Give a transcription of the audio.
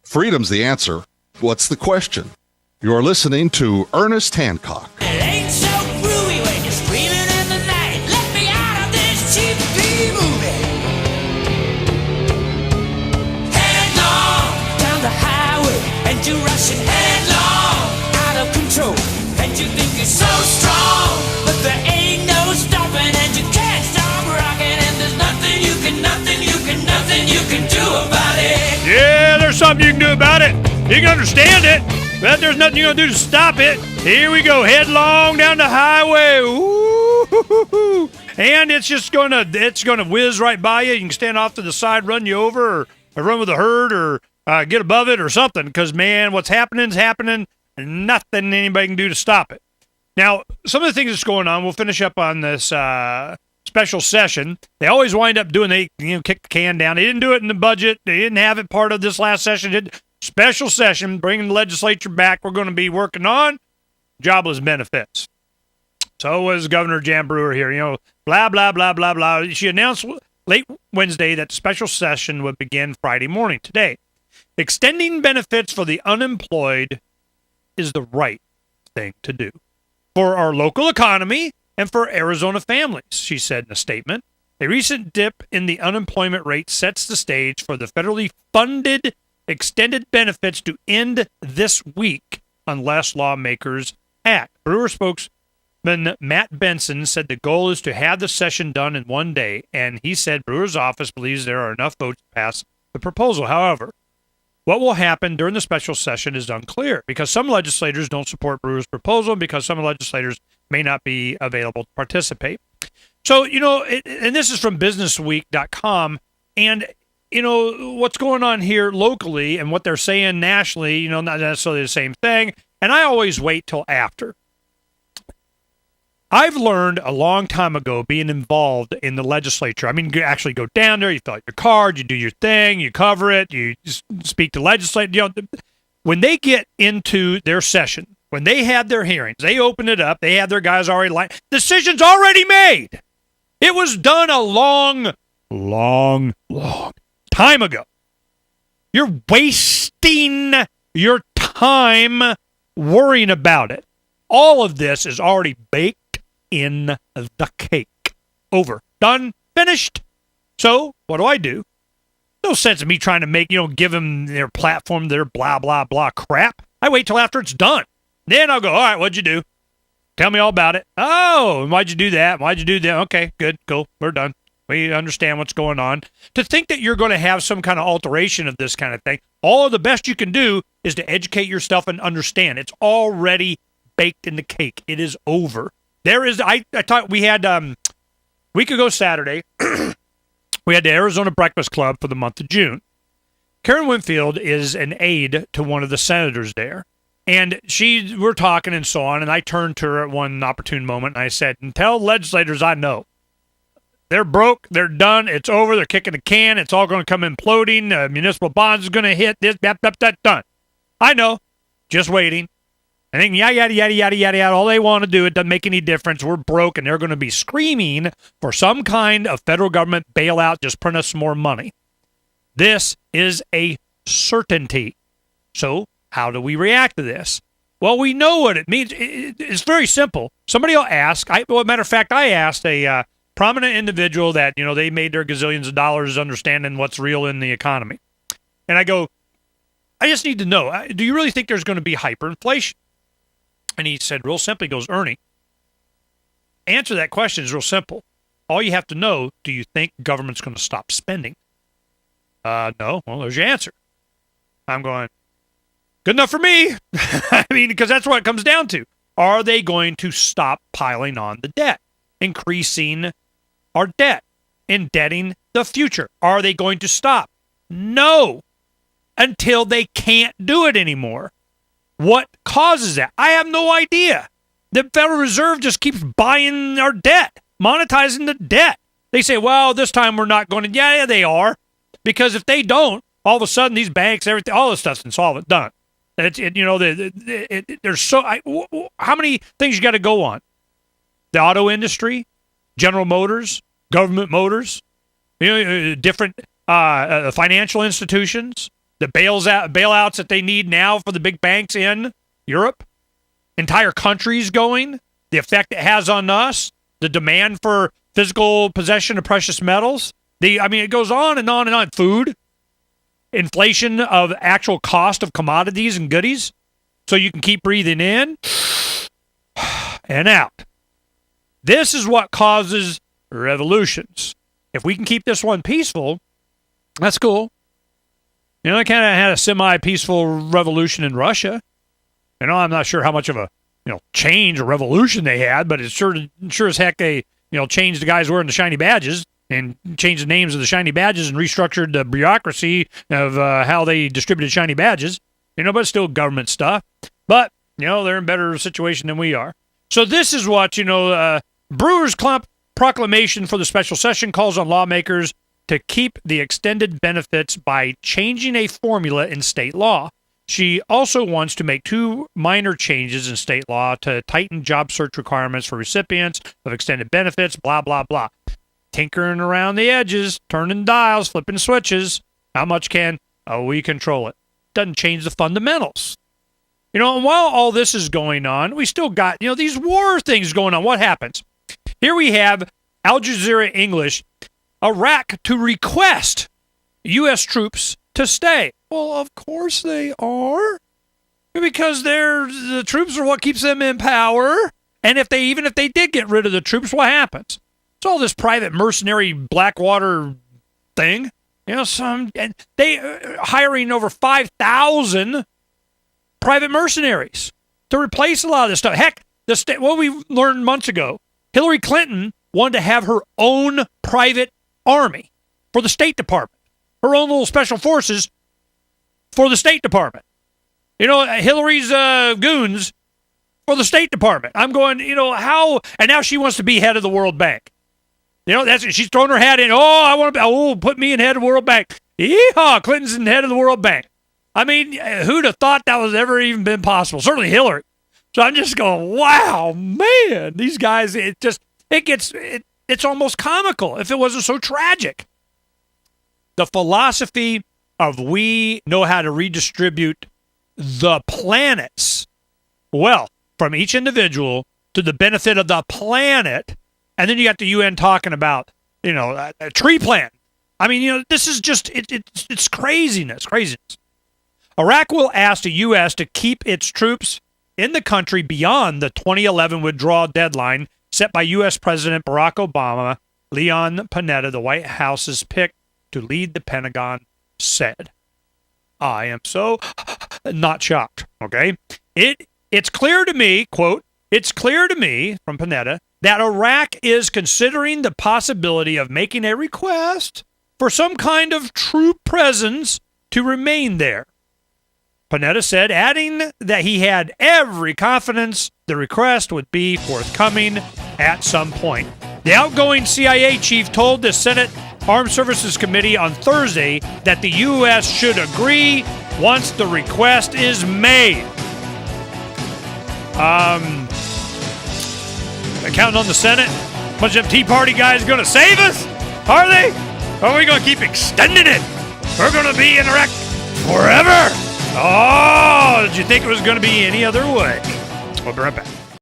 Freedom's the answer. What's the question? You're listening to Ernest Hancock. It ain't so groovy when you're screaming in the night. Let me out of this cheap movie. Headlong down the highway, and you're rushing headlong, out of control. And you think you're so strong, but there ain't no stopping, and you can't stop rocking. And there's nothing you can do about it. Yeah, there's something you can do about it. You can understand it, but there's nothing you're going to do to stop it. Here we go, headlong down the highway. Ooh, and it's just going to whiz right by you. You can stand off to the side, run you over, or run with a herd, or get above it or something, because, man, what's happening is happening, and nothing anybody can do to stop it. Now, some of the things that's going on, we'll finish up on this special session. They always wind up doing, they kick the can down. They didn't do it in the budget. They didn't have it part of this last session. Special session, bringing the legislature back. We're going to be working on jobless benefits. So was Governor Jan Brewer here, blah, blah, blah, blah, blah. She announced late Wednesday that the special session would begin Friday morning today. Extending benefits for the unemployed is the right thing to do for our local economy and for Arizona families, she said in a statement. A recent dip in the unemployment rate sets the stage for the federally funded extended benefits to end this week unless lawmakers act. Brewer spokesman Matt Benson said the goal is to have the session done in one day, and he said Brewer's office believes there are enough votes to pass the proposal. However, what will happen during the special session is unclear because some legislators don't support Brewer's proposal and because some legislators may not be available to participate. So, and this is from businessweek.com, and, what's going on here locally and what they're saying nationally, not necessarily the same thing, and I always wait till after. I've learned a long time ago being involved in the legislature. I mean, you actually go down there, you fill out your card, you do your thing, you cover it, you speak to legislators. When they get into their session, when they had their hearings, they open it up, they had their guys already lined. Decision's already made. It was done a long time ago. You're wasting your time worrying about it. All of this is already baked in the cake. Over. Done. Finished. So, what do? No sense of me trying to give them their platform, their blah, blah, blah crap. I wait till after it's done. Then I'll go, all right, what'd you do? Tell me all about it. Oh, why'd you do that? Why'd you do that? Okay, good, cool, we're done. We understand what's going on. To think that you're going to have some kind of alteration of this kind of thing, all of the best you can do is to educate yourself and understand. It's already baked in the cake. It is over. I thought we had, week ago Saturday, we had the Arizona Breakfast Club for the month of June. Karen Winfield is an aide to one of the senators there. And we're talking and so on, and I turned to her at one opportune moment, and I said, and tell legislators I know. They're broke, they're done, it's over, they're kicking the can, it's all going to come imploding, municipal bonds is going to hit, this, that, done. I know, just waiting. I think yada, yada, all they want to do, it doesn't make any difference, we're broke, and they're going to be screaming for some kind of federal government bailout, just print us some more money. This is a certainty. So, how do we react to this? Well, we know what it means. It's very simple. Somebody will ask. Matter of fact, I asked a prominent individual that, they made their gazillions of dollars understanding what's real in the economy. And I go, I just need to know, do you really think there's going to be hyperinflation? And he said real simply, he goes, Ernie, answer that question is real simple. All you have to know, do you think government's going to stop spending? No. Well, there's your answer. I'm going, good enough for me. I mean, because that's what it comes down to. Are they going to stop piling on the debt, increasing our debt, indebting the future? Are they going to stop? No, until they can't do it anymore. What causes that? I have no idea. The Federal Reserve just keeps buying our debt, monetizing the debt. They say, well, this time we're not going to. Yeah, they are. Because if they don't, all of a sudden these banks, everything, all this stuff's insolvent, done. There's how many things you got to go on? The auto industry, General Motors, government motors, different financial institutions, the bailouts that they need now for the big banks in Europe, entire countries going, the effect it has on us, the demand for physical possession of precious metals. It goes on and on and on. Food, inflation of actual cost of commodities and goodies, so you can keep breathing in and out. This is what causes revolutions. If we can keep this one peaceful, that's cool. They kind of had a semi-peaceful revolution in Russia. I'm not sure how much of a change or revolution they had, but it's sure as heck they changed the guys wearing the shiny badges and changed the names of the shiny badges and restructured the bureaucracy of how they distributed shiny badges. But it's still government stuff. But they're in a better situation than we are. So this is what Brewer's proclamation for the special session calls on lawmakers to keep the extended benefits by changing a formula in state law. She also wants to make 2 minor changes in state law to tighten job search requirements for recipients of extended benefits, blah, blah, blah. Tinkering around the edges, turning dials, flipping switches. How much can we control it? Doesn't change the fundamentals. And while all this is going on, we still got, these war things going on. What happens? Here we have Al Jazeera English, Iraq to request U.S. troops to stay. Well, of course they are. Because the troops are what keeps them in power. And even if they did get rid of the troops, what happens? It's all this private mercenary Blackwater thing. And they hiring over 5,000 private mercenaries to replace a lot of this stuff. Heck, what we learned months ago, Hillary Clinton wanted to have her own private army for the State Department, her own little special forces for the State Department. Hillary's goons for the State Department. I'm going, how? And now she wants to be head of the World Bank. She's thrown her hat in. Put me in head of the World Bank. Yeehaw, Clinton's in head of the World Bank. Who'd have thought that was ever even been possible? Certainly Hillary. So I'm just going, wow, man, these guys, it's almost comical if it wasn't so tragic. The philosophy of we know how to redistribute the planet's wealth from each individual to the benefit of the planet. And then you got the UN talking about, a tree plant. This is just, it's craziness. Iraq will ask the U.S. to keep its troops in the country beyond the 2011 withdrawal deadline set by U.S. President Barack Obama. Leon Panetta, the White House's pick to lead the Pentagon, said. I am so not shocked, okay? It's clear to me, quote, it's clear to me, from Panetta, that Iraq is considering the possibility of making a request for some kind of troop presence to remain there. Panetta said, adding that he had every confidence the request would be forthcoming at some point. The outgoing CIA chief told the Senate Armed Services Committee on Thursday that the U.S. should agree once the request is made. Counting on the Senate? A bunch of them Tea Party guys going to save us? Are they? Or are we going to keep extending it? We're going to be in Iraq forever. Oh, did you think it was going to be any other way? We'll be right back.